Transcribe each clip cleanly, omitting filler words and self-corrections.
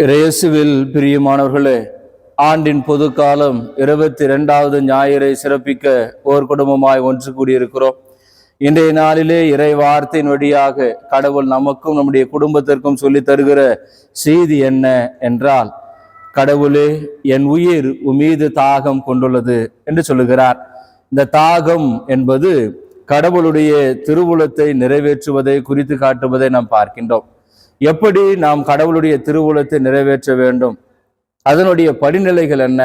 இயேசுவில் பிரியமானவர்களே, ஆண்டின் பொது காலம் 22வது ஞாயிறை சிறப்பிக்க ஓர் குடும்பமாய் ஒன்று கூடியிருக்கிறோம். இன்றைய நாளிலே இறை வார்த்தையின் வழியாக கடவுள் நமக்கும் நம்முடைய குடும்பத்திற்கும் சொல்லி தருகிற செய்தி என்ன என்றால், கடவுளே, என் உயிர் உமீது தாகம் கொண்டுள்ளது என்று சொல்லுகிறார். இந்த தாகம் என்பது கடவுளுடைய திருவுளத்தை நிறைவேற்றுவதை குறித்து காட்டுவதை நாம் பார்க்கின்றோம். எப்படி நாம் கடவுளுடைய திருவுளத்தை நிறைவேற்ற வேண்டும், அதனுடைய படிநிலைகள் என்ன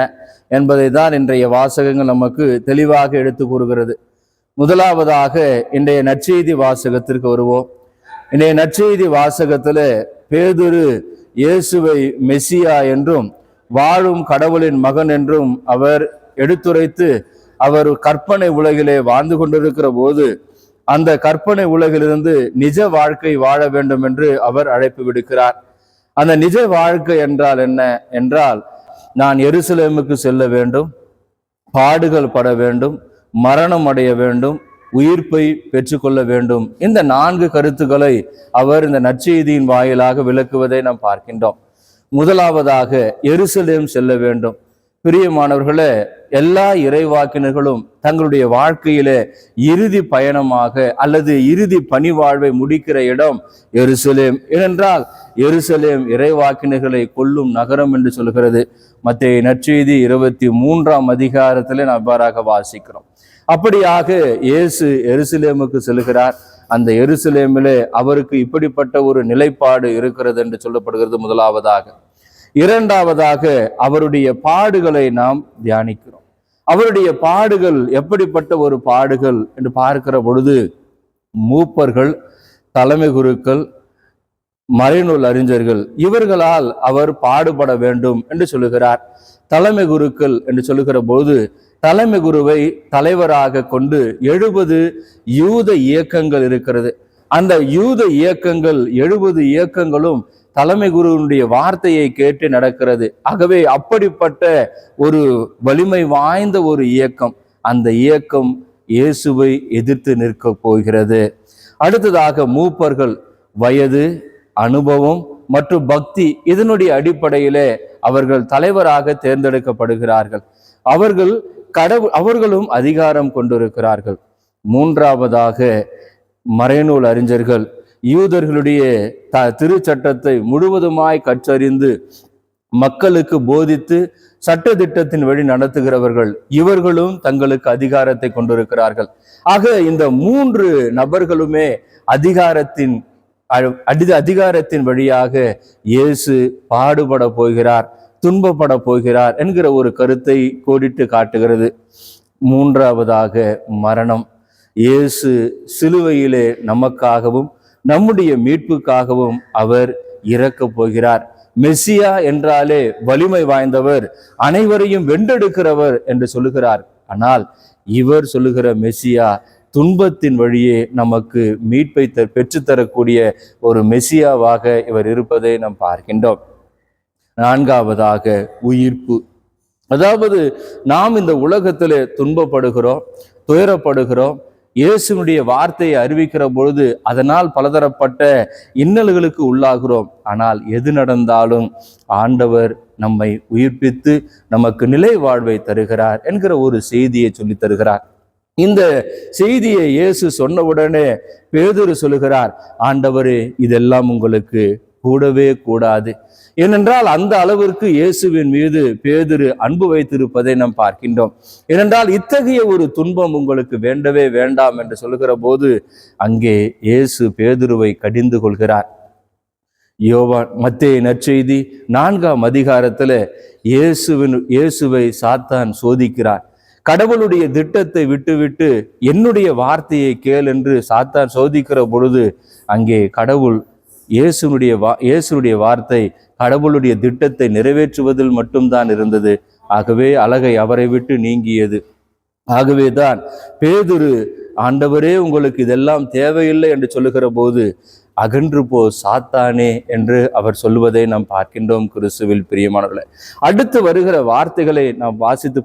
என்பதை தான் இன்றைய வாசகங்கள் நமக்கு தெளிவாக எடுத்து கூறுகிறது. முதலாவதாக இன்றைய நற்செய்தி வாசகத்திற்கு வருவோம். இன்றைய நற்செய்தி வாசகத்துல பேதுரு இயேசுவை மெசியா என்றும் வாழும் கடவுளின் மகன் என்றும் அவர் எடுத்துரைத்து அவர் கற்பனை உலகிலே வாழ்ந்து கொண்டிருக்கிற போது அந்த கற்பனை உலகிலிருந்து நிஜ வாழ்க்கை வாழ வேண்டும் என்று அவர் அழைப்பு விடுக்கிறார். அந்த நிஜ வாழ்க்கை என்றால் என்ன என்றால், நான் எருசலேமுக்கு செல்ல வேண்டும், பாடுகள் பட வேண்டும், மரணம் அடைய வேண்டும், உயிர்ப்பை பெற்றுக்கொள்ள வேண்டும். இந்த 4 கருத்துக்களை அவர் இந்த நற்செய்தியின் வாயிலாக விளக்குவதை நாம் பார்க்கின்றோம். முதலாவதாக எருசலேம் செல்ல வேண்டும். பிரியமானவர்களே, எல்லா இறைவாக்கினர்களும் தங்களுடைய வாழ்க்கையில இறுதி பயணமாக அல்லது இறுதி பணி வாழ்வை முடிக்கிற இடம் எருசலேம். ஏனென்றால் எருசலேம் இறைவாக்கினர்களை கொல்லும் நகரம் என்று சொல்கிறது. மத்தேயு நற்செய்தி 23ஆம் அதிகாரத்திலே நாம் அவ்வாறாக வாசிக்கிறோம். அப்படியாக இயேசு எருசலேமுக்கு செல்கிறார். அந்த எருசலேமிலே அவருக்கு இப்படிப்பட்ட ஒரு நிலைப்பாடு இருக்கிறது என்று சொல்லப்படுகிறது. முதலாவதாக. இரண்டாவதாக அவருடைய பாடுகளை நாம் தியானிக்கிறோம். அவருடைய பாடுகள் எப்படிப்பட்ட ஒரு பாடுகள் என்று பார்க்கிற பொழுது, மூப்பர்கள், தலைமை குருக்கள், மறைநூல் அறிஞர்கள் இவர்களால் அவர் பாடுபட வேண்டும் என்று சொல்லுகிறார். தலைமை குருக்கள் என்று சொல்லுகிற போது தலைமை குருவை தலைவராக கொண்டு 70 யூத இயக்கங்கள் இருக்கிறது. அந்த யூத இயக்கங்கள் 70 இயக்கங்களும் தலைமை குருவினுடைய வார்த்தையை கேட்டு நடக்கிறது. ஆகவே அப்படிப்பட்ட ஒரு வலிமை வாய்ந்த ஒரு இயக்கம், அந்த இயக்கம் இயேசுவை எதிர்த்து நிற்க போகிறது. அடுத்ததாக மூப்பர்கள் வயது, அனுபவம் மற்றும் பக்தி இதனுடைய அடிப்படையிலே அவர்கள் தலைவராக தேர்ந்தெடுக்கப்படுகிறார்கள். அவர்களும் அதிகாரம் கொண்டிருக்கிறார்கள். மூன்றாவதாக மறைநூல் அறிஞர்கள் யூதர்களுடைய திருச்சட்டத்தை முழுவதுமாய் கற்றறிந்து மக்களுக்கு போதித்து சட்ட திட்டத்தின் வழி நடத்துகிறவர்கள், இவர்களும் தங்களுக்கு அதிகாரத்தை கொண்டிருக்கிறார்கள். ஆக இந்த 3 நபர்களுமே அதிகாரத்தின் வழியாக இயேசு பாடுபட போகிறார், துன்பப்பட போகிறார் என்கிற ஒரு கருத்தை கோடிட்டு காட்டுகிறது. மூன்றாவதாக மரணம். இயேசு சிலுவையிலே நமக்காகவும் நம்முடைய மீட்புக்காகவும் அவர் இறக்க போகிறார். மெசியா என்றாலே வலிமை வாய்ந்தவர், அனைவரையும் வென்றெடுக்கிறவர் என்று சொல்லுகிறார். ஆனால் இவர் சொல்லுகிற மெசியா துன்பத்தின் வழியே நமக்கு மீட்பை பெற்றுத்தரக்கூடிய ஒரு மெசியாவாக இவர் இருப்பதை நாம் பார்க்கின்றோம். நான்காவதாக உயிர்ப்பு. அதாவது நாம் இந்த உலகத்திலே துன்பப்படுகிறோம், துயரப்படுகிறோம். இயேசுனுடைய வார்த்தையை அறிவிக்கிற பொழுது அதனால் பலதரப்பட்ட இன்னல்களுக்கு உள்ளாகிறோம். ஆனால் எது நடந்தாலும் ஆண்டவர் நம்மை உயிர்ப்பித்து நமக்கு நிலை வாழ்வை தருகிறார் என்கிற ஒரு செய்தியை சொல்லி தருகிறார். இந்த செய்தியை இயேசு சொன்னவுடனே பேதுரு சொல்லுகிறார், ஆண்டவரே, இதெல்லாம் உங்களுக்கு கூடவே கூடாது. ஏனென்றால் அந்த அளவிற்கு இயேசுவின் மீது பேதுரு அன்பு வைத்திருப்பதை நாம் பார்க்கின்றோம். ஏனென்றால் இத்தகைய ஒரு துன்பம் உங்களுக்கு வேண்டவே வேண்டாம் என்று சொல்லுகிற போது அங்கே இயேசு பேதுருவை கடிந்து கொள்கிறார். மத்தேயு நற்செய்தி 4ஆம் அதிகாரத்துல இயேசுவை சாத்தான் சோதிக்கிறார். கடவுளுடைய திட்டத்தை விட்டுவிட்டு என்னுடைய வார்த்தையை கேள் என்று சாத்தான் சோதிக்கிற பொழுது அங்கே இயேசுனுடைய வார்த்தை கடவுளுடைய திட்டத்தை நிறைவேற்றுவதில் மட்டும்தான் இருந்தது. ஆகவே அலகை அவரை விட்டு நீங்கியது. ஆகவேதான் பேதுரு, ஆண்டவரே, உங்களுக்கு இதெல்லாம் தேவையில்லை என்று சொல்லுகிற போது அகன்று போ சாத்தானே என்று அவர் சொல்லுவதை நாம் பார்க்கின்றோம். கிறிஸ்துவில் பிரியமானவர்களே, அடுத்து வருகிற வார்த்தைகளை நாம் வாசித்து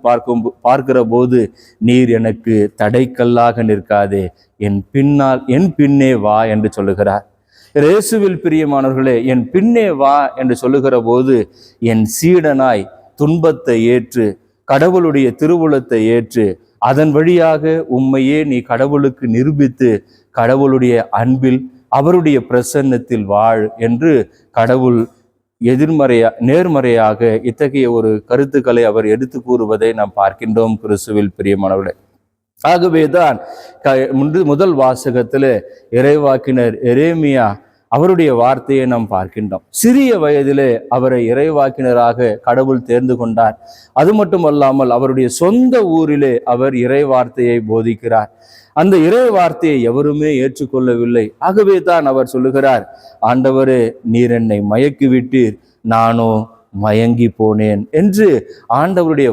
பார்க்கிற போது, நீர் எனக்கு தடைக்கல்லாக நிற்காதே, என் பின்னே வா என்று சொல்லுகிறார். இயேசுவில் பிரியமானவர்களே, என் பின்னே வா என்று சொல்லுகிற போது என் சீடனாய் துன்பத்தை ஏற்று கடவுளுடைய திருவுளத்தை ஏற்று அதன் வழியாக உம்மையே நீ கடவுளுக்கு நிரூபித்து கடவுளுடைய அன்பில் அவருடைய பிரசன்னத்தில் வாழ் என்று கடவுள் நேர்மறையாக இத்தகைய ஒரு கருத்துக்களை அவர் எடுத்து கூறுவதை நாம் பார்க்கின்றோம் கிறிஸ்துவில் பிரியமானவர்களே. ஆகவேதான் முதல் வாசகத்துல இறைவாக்கினர் எரேமியா அவருடைய வார்த்தையை நாம் பார்க்கின்றோம். சிறிய வயதிலே அவரை இறைவாக்கினராக கடவுள் தேர்ந்து கொண்டார். அது மட்டுமல்லாமல் அவருடைய சொந்த ஊரிலே அவர் இறை வார்த்தையை போதிக்கிறார். அந்த இறை வார்த்தையை எவருமே ஏற்றுக்கொள்ளவில்லை. ஆகவே தான் அவர் சொல்லுகிறார், ஆண்டவரே நீர் என்னை மயக்கி விட்டீர், நானோ மயங்கி போனேன் என்று ஆண்டவருடைய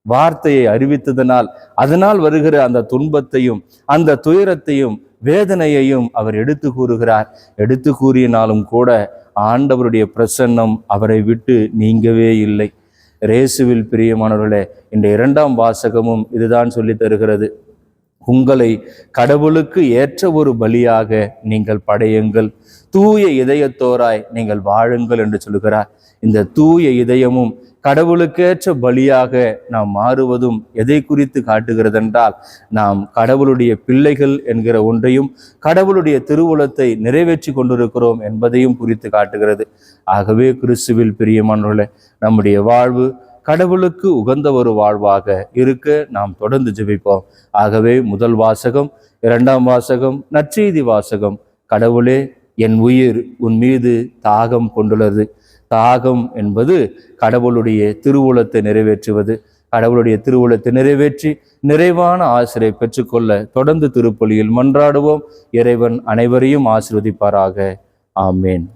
வார்த்தையை அறிவித்ததனால் அதனால் வருகிற அந்த துன்பத்தையும் அந்த துயரத்தையும் வேதனையையும் அவர் எடுத்து கூறுகிறார். எடுத்து கூறினாலும் கூட ஆண்டவருடைய பிரசன்னம் அவரை விட்டு நீங்கவே இல்லை. இயேசுவில் பிரியமானவர்களே, இந்த 2ஆம் வாசகமும் இதுதான் சொல்லி தருகிறது. உங்களை கடவுளுக்கு ஏற்ற ஒரு பலியாக நீங்கள் படையுங்கள், தூய இதயத்தோராய் நீங்கள் வாழுங்கள் என்று சொல்கிறார். இந்த தூய இதயமும் கடவுளுக்கேற்ற பலியாக நாம் மாறுவதும் எதை குறித்து காட்டுகிறது என்றால், நாம் கடவுளுடைய பிள்ளைகள் என்கிற ஒன்றையும் கடவுளுடைய திருவுளத்தை நிறைவேற்றி கொண்டிருக்கிறோம் என்பதையும் குறித்து காட்டுகிறது. ஆகவே கிறிஸ்துவில் பிரியமானவர்களே, நம்முடைய வாழ்வு கடவுளுக்கு உகந்த ஒரு வாழ்வாக இருக்க நாம் தொடர்ந்து ஜெபிப்போம். ஆகவே முதல் வாசகம், 2ஆம் வாசகம், நற்செய்தி வாசகம், கடவுளே என் உயிர் உன் மீது தாகம் கொண்டுள்ளது. தாகம் என்பது கடவுளுடைய திருவுளத்தை நிறைவேற்றுவது. கடவுளுடைய திருவுளத்தை நிறைவேற்றி நிறைவான ஆசிரை பெற்றுக்கொள்ள தொடர்ந்து திருப்பலியில் மன்றாடுவோம். இறைவன் அனைவரையும் ஆசீர்வதிப்பாராக. ஆமேன்.